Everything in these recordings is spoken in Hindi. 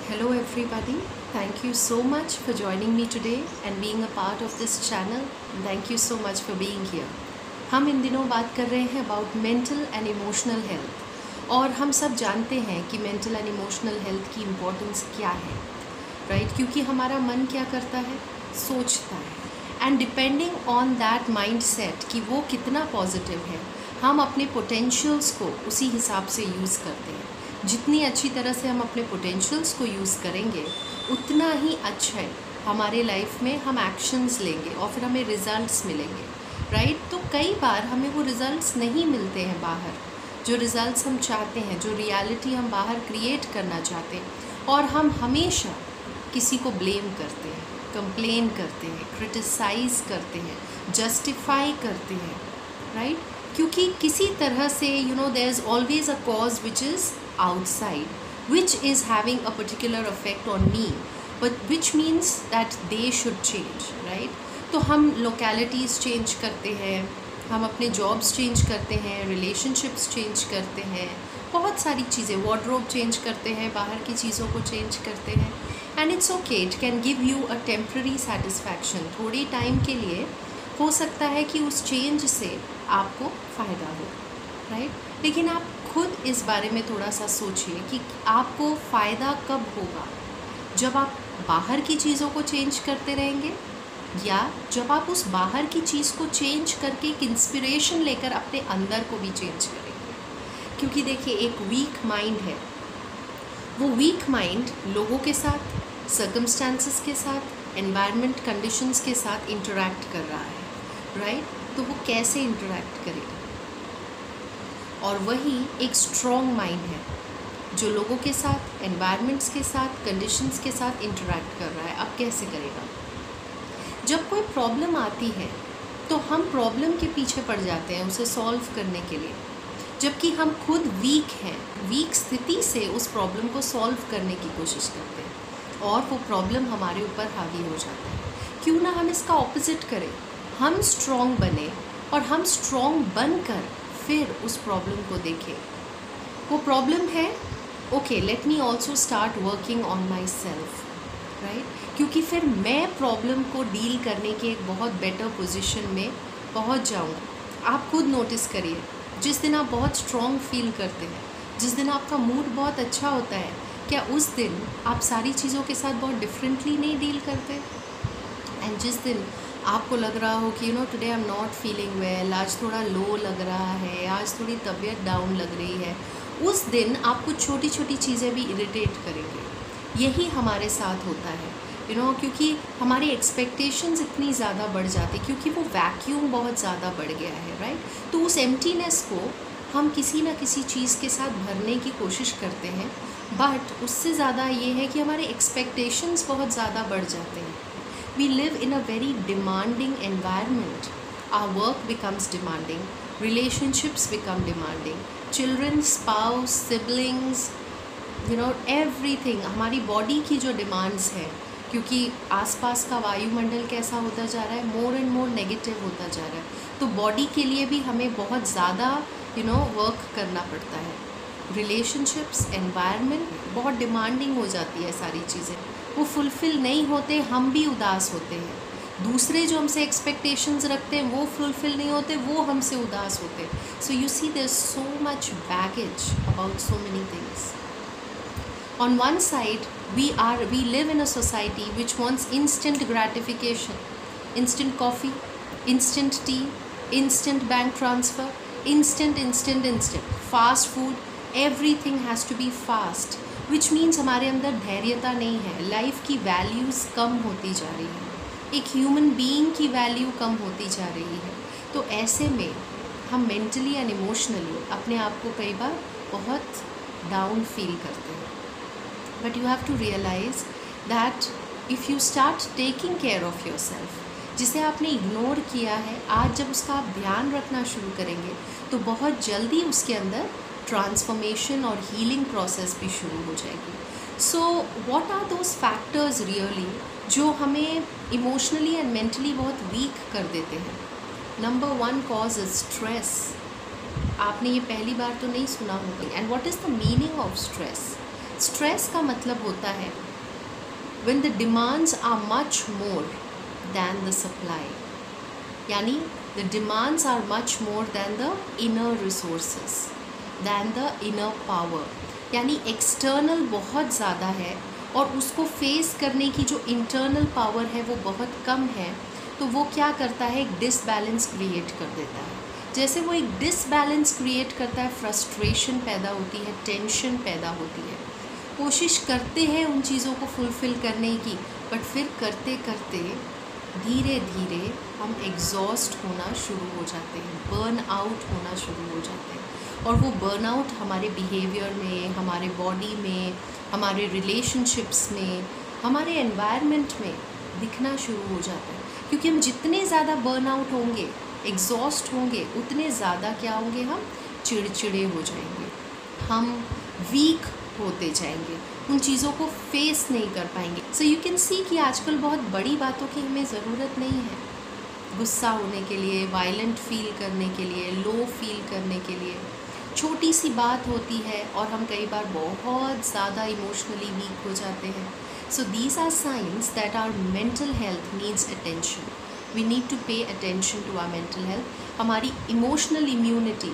Hello, everybody. Thank you so much for joining me today and being a part of this channel. And thank you so much for being here. हम इन दिनों बात कर रहे हैं about mental and emotional health और हम सब जानते हैं कि मेंटल एंड इमोशनल हेल्थ की इम्पोर्टेंस क्या है, राइट? क्योंकि हमारा मन क्या करता है, सोचता है, and depending on that mind set कि वो कितना पॉजिटिव है, हम अपने पोटेंशियल्स को उसी हिसाब से यूज़ करते हैं। जितनी अच्छी तरह से हम अपने पोटेंशियल्स को यूज़ करेंगे उतना ही अच्छा है हमारे लाइफ में हम एक्शंस लेंगे और फिर हमें रिजल्ट्स मिलेंगे, राइट? तो कई बार हमें वो रिजल्ट्स नहीं मिलते हैं बाहर, जो रिजल्ट्स हम चाहते हैं, जो रियलिटी हम बाहर क्रिएट करना चाहते हैं, और हम हमेशा किसी को ब्लेम करते हैं, कंप्लेन करते हैं, क्रिटिसाइज़ करते हैं, जस्टिफाई करते हैं, राइट? क्योंकि किसी तरह से there is always a cause which is outside, which is having a particular effect on me, but which means that they should change, right? तो हम localities change करते हैं, हम अपने jobs change करते हैं, relationships change करते हैं, बहुत सारी चीज़ें, wardrobe change करते हैं, बाहर की चीज़ों को change करते हैं, and it's okay, it can give you a temporary satisfaction, थोड़ी टाइम के लिए हो सकता है कि उस change से आपको फ़ायदा हो, राइट? लेकिन आप खुद इस बारे में थोड़ा सा सोचिए कि आपको फ़ायदा कब होगा, जब आप बाहर की चीज़ों को चेंज करते रहेंगे या जब आप उस बाहर की चीज़ को चेंज करके एक इंस्पिरेशन लेकर अपने अंदर को भी चेंज करेंगे। क्योंकि देखिए, एक वीक माइंड है, वो वीक माइंड लोगों के साथ, सर्कमस्टांसेस के साथ, एनवायरनमेंट कंडीशंस के साथ इंटरेक्ट कर रहा है, राइट? तो वो कैसे इंटरेक्ट करेगा? और वही एक स्ट्रॉन्ग माइंड है जो लोगों के साथ, एनवायरनमेंट्स के साथ, कंडीशंस के साथ इंटरेक्ट कर रहा है। अब कैसे करेगा? जब कोई प्रॉब्लम आती है तो हम प्रॉब्लम के पीछे पड़ जाते हैं उसे सॉल्व करने के लिए, जबकि हम खुद वीक हैं, वीक स्थिति से उस प्रॉब्लम को सॉल्व करने की कोशिश करते हैं और वो प्रॉब्लम हमारे ऊपर हावी हो जाता है। क्यों ना हम इसका ऑपोजिट करें, हम स्ट्रॉन्ग बने और हम स्ट्रॉन्ग बनकर फिर उस प्रॉब्लम को देखें। वो प्रॉब्लम है, okay, let me also start working on my self, right? क्योंकि फिर मैं प्रॉब्लम को डील करने के एक बहुत बेटर पोजीशन में पहुंच जाऊंगा। आप खुद नोटिस करिए, जिस दिन आप बहुत स्ट्रॉन्ग फील करते हैं, जिस दिन आपका मूड बहुत अच्छा होता है, क्या उस दिन आप सारी चीज़ों के साथ बहुत डिफरेंटली नहीं डील करते? एंड जिस दिन आपको लग रहा हो कि today I am not feeling well, आज थोड़ा लो लग रहा है, आज थोड़ी तबीयत डाउन लग रही है, उस दिन आप कुछ छोटी छोटी चीज़ें भी इरिटेट करेंगे। यही हमारे साथ होता है, क्योंकि हमारी एक्सपेक्टेशंस इतनी ज़्यादा बढ़ जाती, क्योंकि वो वैक्यूम बहुत ज़्यादा बढ़ गया है, राइट? तो उस एम्प्टीनेस को हम किसी ना किसी चीज़ के साथ भरने की कोशिश करते हैं, बट उससे ज़्यादा ये है कि हमारे एक्सपेक्टेशंस बहुत ज़्यादा बढ़ जाते हैं। We live in a very demanding environment. Our work becomes demanding, relationships become demanding, children, spouse, siblings, everything. हमारी बॉडी की जो डिमांड्स हैं, क्योंकि आसपास का वायुमंडल कैसा होता जा रहा है, मोर एंड मोर नेगेटिव होता जा रहा है, तो बॉडी के लिए भी हमें बहुत ज़्यादा वर्क करना पड़ता है। रिलेशनशिप्स, एनवायरनमेंट बहुत डिमांडिंग हो जाती है, सारी चीज़ें वो फुलफ़िल नहीं होते, हम भी उदास होते हैं। दूसरे जो हमसे एक्सपेक्टेशंस रखते हैं वो फुलफ़िल नहीं होते, वो हमसे उदास होते हैं। So you see there is so much baggage about so many things. On one side we live in a society which wants instant gratification, instant coffee, instant tea, instant bank transfer, instant fast food, everything has to be fast, which means हमारे अंदर धैर्यता नहीं है, लाइफ की वैल्यूज़ कम होती जा रही है, एक ह्यूमन बीइंग की वैल्यू कम होती जा रही है। तो ऐसे में हम मेंटली एंड इमोशनली अपने आप को कई बार बहुत डाउन फील करते हैं। But you have to realise that if you start taking care of your self, जिसे आपने इग्नोर किया है, आज जब उसका आप ध्यान रखना शुरू करेंगे तो बहुत जल्दी उसके अंदर ट्रांसफॉर्मेशन और हीलिंग प्रोसेस भी शुरू हो जाएगी। So what are those factors really जो हमें इमोशनली एंड मेंटली बहुत वीक कर देते हैं? Number one cause is stress. आपने ये पहली बार तो नहीं सुना होगा। And what is the meaning of stress? Stress का मतलब होता है when the demands are much more than the supply, यानी the demands are much more than the inner resources, than the inner power, यानी external बहुत ज़्यादा है और उसको फेस करने की जो इंटरनल पावर है वो बहुत कम है, तो वो क्या करता है, एक डिसबैलेंस क्रिएट कर देता है। जैसे वो एक डिसबैलेंस क्रिएट करता है, फ्रस्ट्रेशन पैदा होती है, टेंशन पैदा होती है। कोशिश करते हैं उन चीज़ों को फुलफ़िल करने की, बट फिर करते करते धीरे धीरे हम एग्जॉस्ट होना शुरू हो जाते हैं, बर्न आउट होना शुरू हो जाते हैं। और वो बर्न आउट हमारे बिहेवियर में, हमारे बॉडी में, हमारे रिलेशनशिप्स में, हमारे एनवायरनमेंट में दिखना शुरू हो जाता है। क्योंकि हम जितने ज़्यादा बर्न आउट होंगे, एग्जॉस्ट होंगे, उतने ज़्यादा क्या होंगे, हम चिड़चिड़े हो जाएंगे, हम वीक होते जाएंगे, उन चीज़ों को फेस नहीं कर पाएंगे। सो यू कैन सी कि आजकल बहुत बड़ी बातों की हमें ज़रूरत नहीं है। गुस्सा होने के लिए, वायलेंट फील करने के लिए, लो फील करने के लिए छोटी सी बात होती है और हम कई बार बहुत ज़्यादा इमोशनली वीक हो जाते हैं। So these are science that our mental health needs attention. We need to pay attention to our mental health. हमारी इमोशनल इम्यूनिटी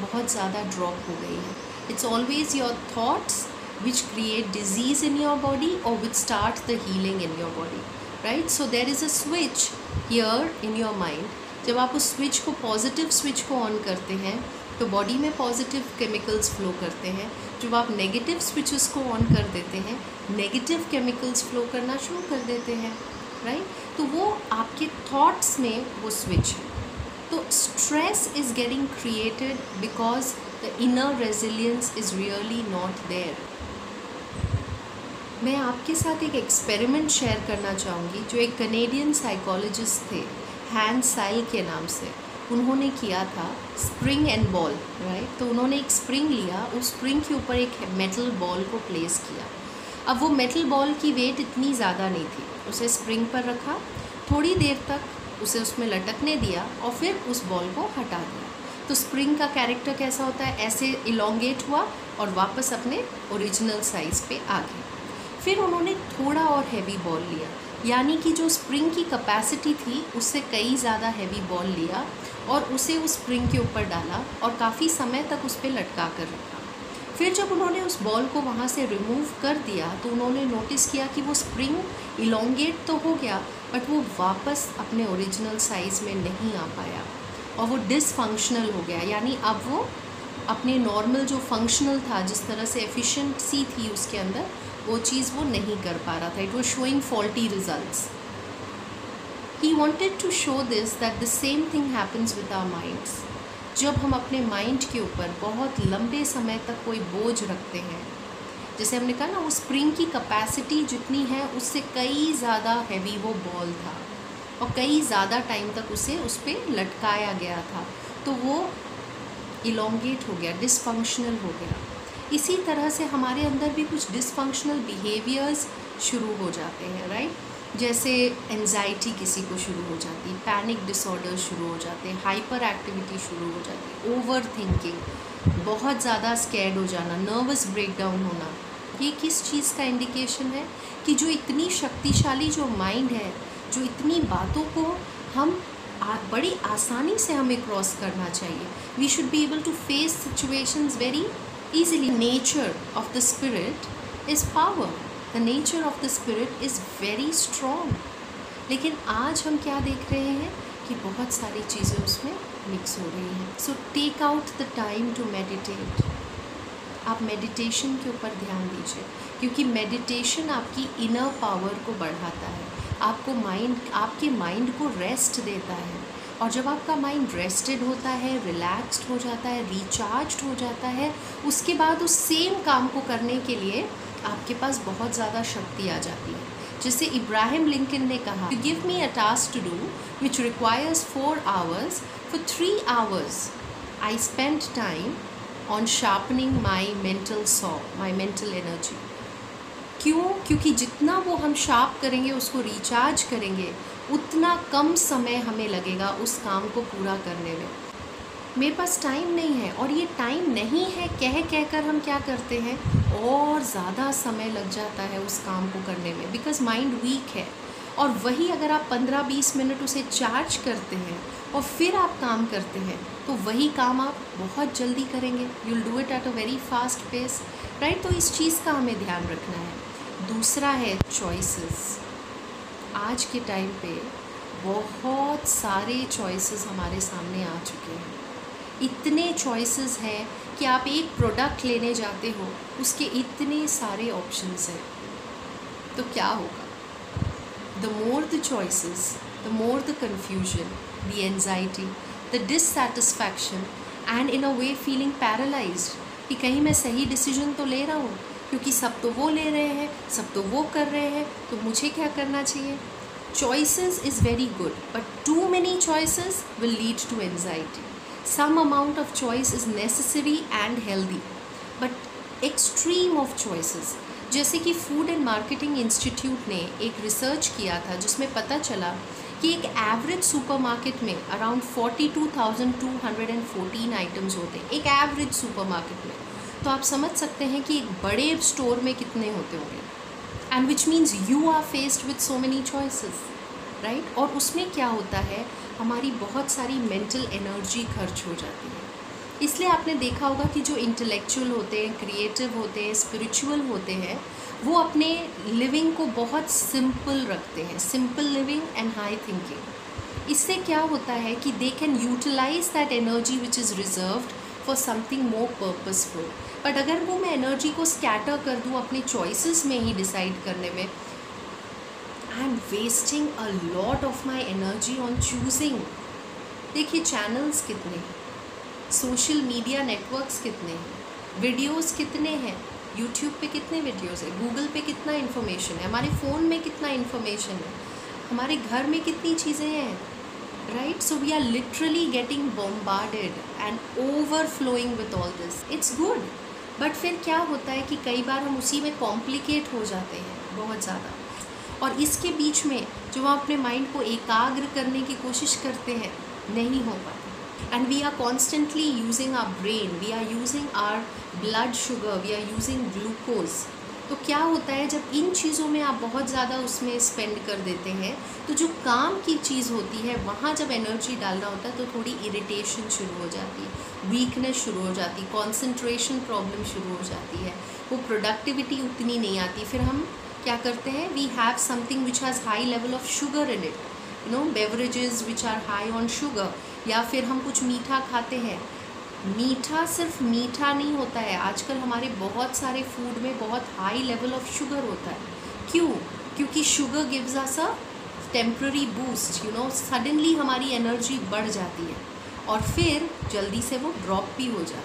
बहुत ज़्यादा ड्रॉप हो गई है। It's always your thoughts which create disease in your body or which start the healing in your body, right? So there is a switch here in your mind. जब आप उस स्विच को, पॉजिटिव स्विच को ऑन करते हैं तो बॉडी में पॉजिटिव केमिकल्स फ्लो करते हैं। जब आप नेगेटिव स्विचेस को ऑन कर देते हैं, नेगेटिव केमिकल्स फ्लो करना शुरू कर देते हैं, राइट? तो वो आपके थॉट्स में वो स्विच है। तो stress is getting created because the inner resilience is really not there. मैं आपके साथ एक एक्सपेरिमेंट शेयर करना चाहूँगी जो एक कनेडियन साइकोलॉजिस्ट थे, हैंस साइल के नाम से। उन्होंने किया था स्प्रिंग एंड बॉल, राइट? तो उन्होंने एक स्प्रिंग लिया, उस स्प्रिंग के ऊपर एक मेटल बॉल को प्लेस किया। अब वो मेटल बॉल की वेट इतनी ज़्यादा नहीं थी, उसे स्प्रिंग पर रखा, थोड़ी देर तक उसे उसमें लटकने दिया और फिर उस बॉल को हटा दिया। तो स्प्रिंग का कैरेक्टर कैसा होता है, ऐसे इलोंगेट हुआ और वापस अपने ओरिजिनल साइज़ पे आ गया। फिर उन्होंने थोड़ा और हैवी बॉल लिया, यानी कि जो स्प्रिंग की कैपेसिटी थी उससे कई ज़्यादा हैवी बॉल लिया और उसे उस स्प्रिंग के ऊपर डाला और काफ़ी समय तक उस पर लटका कर रखा। फिर जब उन्होंने उस बॉल को वहाँ से रिमूव कर दिया तो उन्होंने नोटिस किया कि वो स्प्रिंग इलोंगेट तो हो गया बट वो वापस अपने ओरिजिनल साइज़ में नहीं आ पाया और वो डिसफंक्शनल हो गया। यानी अब वो अपने नॉर्मल जो फंक्शनल था, जिस तरह से एफिशिएंसी थी उसके अंदर, वो चीज़ वो नहीं कर पा रहा था। It was showing faulty results. He wanted to show this that the same thing happens with our minds. जब हम अपने माइंड के ऊपर बहुत लंबे समय तक कोई बोझ रखते हैं, जैसे हमने कहा ना, वो स्प्रिंग की कैपेसिटी जितनी है उससे कई ज़्यादा हैवी वो बॉल था और कई ज़्यादा टाइम तक उसे उस पर लटकाया गया था, तो वो इलोंगेट हो गया, डिसफंक्शनल हो गया। इसी तरह से हमारे अंदर भी कुछ डिसफंक्शनल बिहेवियर्स शुरू हो जाते हैं, राइट? जैसे एंजाइटी किसी को शुरू हो जाती है, पैनिक डिसऑर्डर शुरू हो जाते हैं, हाइपर एक्टिविटी शुरू हो जाती है, ओवर थिंकिंग, बहुत ज़्यादा स्कैर्ड हो जाना, नर्वस ब्रेकडाउन होना। ये किस चीज़ का इंडिकेशन है कि जो इतनी शक्तिशाली जो माइंड है, जो इतनी बातों को हम बड़ी आसानी से हमें क्रॉस करना चाहिए, we should be able to face situations very easily. Nature of the spirit is power. The nature of the spirit is very strong. लेकिन आज हम क्या देख रहे हैं कि बहुत सारी चीज़ें उसमें मिक्स हो रही हैं। So take out the time to meditate. आप मेडिटेशन के ऊपर ध्यान दीजिए, क्योंकि मेडिटेशन आपकी इनर पावर को बढ़ाता है, आपके माइंड को रेस्ट देता है। और जब आपका माइंड रेस्टेड होता है, रिलैक्स्ड हो जाता है, रिचार्ज्ड हो जाता है, उसके बाद उस सेम काम को करने के लिए आपके पास बहुत ज़्यादा शक्ति आ जाती है। जैसे इब्राहिम लिंकन ने कहा, you give me a task to do which requires 4 hours, for 3 hours I spend time on sharpening my mental saw, my mental energy. क्यों? क्योंकि जितना वो हम शार्प करेंगे, उसको रिचार्ज करेंगे, उतना कम समय हमें लगेगा उस काम को पूरा करने में। मेरे पास टाइम नहीं है, और ये टाइम नहीं है कह कर हम क्या करते हैं, और ज़्यादा समय लग जाता है उस काम को करने में, बिकॉज माइंड वीक है। और वही अगर आप 15-20 मिनट उसे चार्ज करते हैं और फिर आप काम करते हैं, तो वही काम आप बहुत जल्दी करेंगे। You will do it at a very fast pace, right. तो इस चीज़ का हमें ध्यान रखना है। दूसरा है चॉइसेस। आज के टाइम पे बहुत सारे चॉइसेस हमारे सामने आ चुके हैं। इतने चॉइसेस हैं कि आप एक प्रोडक्ट लेने जाते हो, उसके इतने सारे ऑप्शंस हैं। तो क्या होगा? The more the choices, the more the confusion, the anxiety, the dissatisfaction, and in a way feeling paralyzed कि कहीं मैं सही डिसीजन तो ले रहा हूँ, क्योंकि सब तो वो ले रहे हैं, सब तो वो कर रहे हैं, तो मुझे क्या करना चाहिए? Choices is very good, but too many choices will lead to anxiety. Some amount of choice is necessary and healthy, but extreme of choices, जैसे कि फूड एंड मार्केटिंग इंस्टीट्यूट ने एक रिसर्च किया था जिसमें पता चला कि एक एवरेज सुपरमार्केट में अराउंड 42,214 आइटम्स होते हैं, एक एवरेज सुपरमार्केट में। तो आप समझ सकते हैं कि एक बड़े स्टोर में कितने होते होंगे, and which means you are faced with so many choices, right. और उसमें क्या होता है, हमारी बहुत सारी मेंटल एनर्जी खर्च हो जाती है। इसलिए आपने देखा होगा कि जो इंटेलेक्चुअल होते हैं, क्रिएटिव होते हैं, स्पिरिचुअल होते हैं, वो अपने लिविंग को बहुत सिंपल रखते हैं, simple living and high thinking. इससे क्या होता है कि they can utilize that energy which is reserved for something more purposeful. But अगर वो मैं एनर्जी को स्कैटर कर दूँ अपने चॉइसेस में ही डिसाइड करने में, I am wasting a lot of my energy on choosing. देखिए चैनल्स कितने हैं, सोशल मीडिया नेटवर्क्स कितने हैं, वीडियोस कितने हैं, यूट्यूब पे कितने वीडियोस हैं, गूगल पे कितना इन्फॉर्मेशन है, हमारे फ़ोन में कितना इन्फॉर्मेशन है, हमारे घर में कितनी चीज़ें हैं, right. So we are literally getting bombarded and overflowing with all this. It's good, but फिर क्या होता है कि कई बार हम उसी में कॉम्प्लिकेट हो जाते हैं बहुत ज़्यादा, और इसके बीच में जो हम अपने माइंड को एकाग्र करने की कोशिश करते हैं, नहीं हो पाता। And we are constantly using our brain, we are using our blood sugar, we are using glucose। तो क्या होता है जब इन चीज़ों में आप बहुत ज़्यादा उसमें स्पेंड कर देते हैं, तो जो काम की चीज़ होती है वहाँ जब एनर्जी डालना होता है तो थोड़ी इरिटेशन शुरू हो जाती है, वीकनेस शुरू हो जाती है, कॉन्सेंट्रेशन प्रॉब्लम शुरू हो जाती है, वो प्रोडक्टिविटी उतनी नहीं आती। फिर हम क्या करते हैं, we have something which has high level of sugar in it, you know, beverages which are high on sugar, या फिर हम कुछ मीठा खाते हैं। मीठा सिर्फ मीठा नहीं होता है, आजकल हमारे बहुत सारे फूड में बहुत हाई लेवल ऑफ शुगर होता है। क्यों? क्योंकि sugar gives us a temporary boost, you know, suddenly हमारी एनर्जी बढ़ जाती है और फिर जल्दी से वो ड्रॉप भी हो जाती है,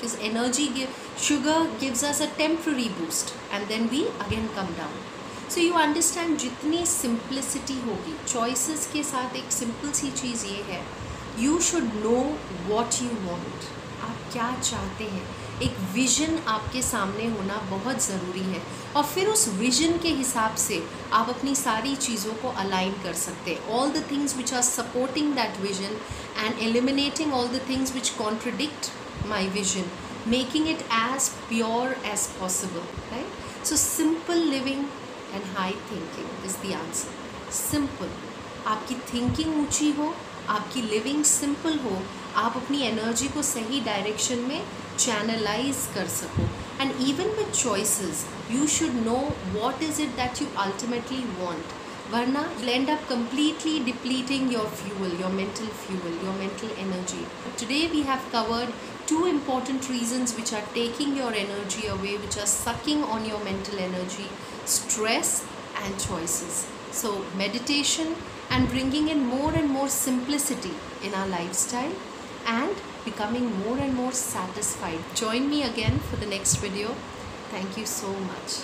because energy sugar gives us a temporary boost and then we again come down. So you understand, जितनी सिंप्लिसिटी होगी चॉइसेस के साथ, एक सिंपल सी चीज़ ये है, you should know what you want. आप क्या चाहते हैं, एक विजन आपके सामने होना बहुत ज़रूरी है, और फिर उस विजन के हिसाब से आप अपनी सारी चीज़ों को अलाइन कर सकते हैं। All the things which are supporting that vision and eliminating all the things which contradict my vision, making it as pure as possible, right. So simple living and high thinking is the answer. Simple, आपकी थिंकिंग ऊँची हो, आपकी लिविंग सिंपल हो, आप अपनी एनर्जी को सही डायरेक्शन में चैनलाइज कर सको, and even with choices you should know what is it that you ultimately want, वरना you'll end up completely depleting your fuel, your mental energy. Today we have covered 2 important reasons which are taking your energy away, which are sucking on your mental energy: stress and choices. So meditation and bringing in more and more simplicity in our lifestyle and becoming more and more satisfied. Join me again for the next video. Thank you so much.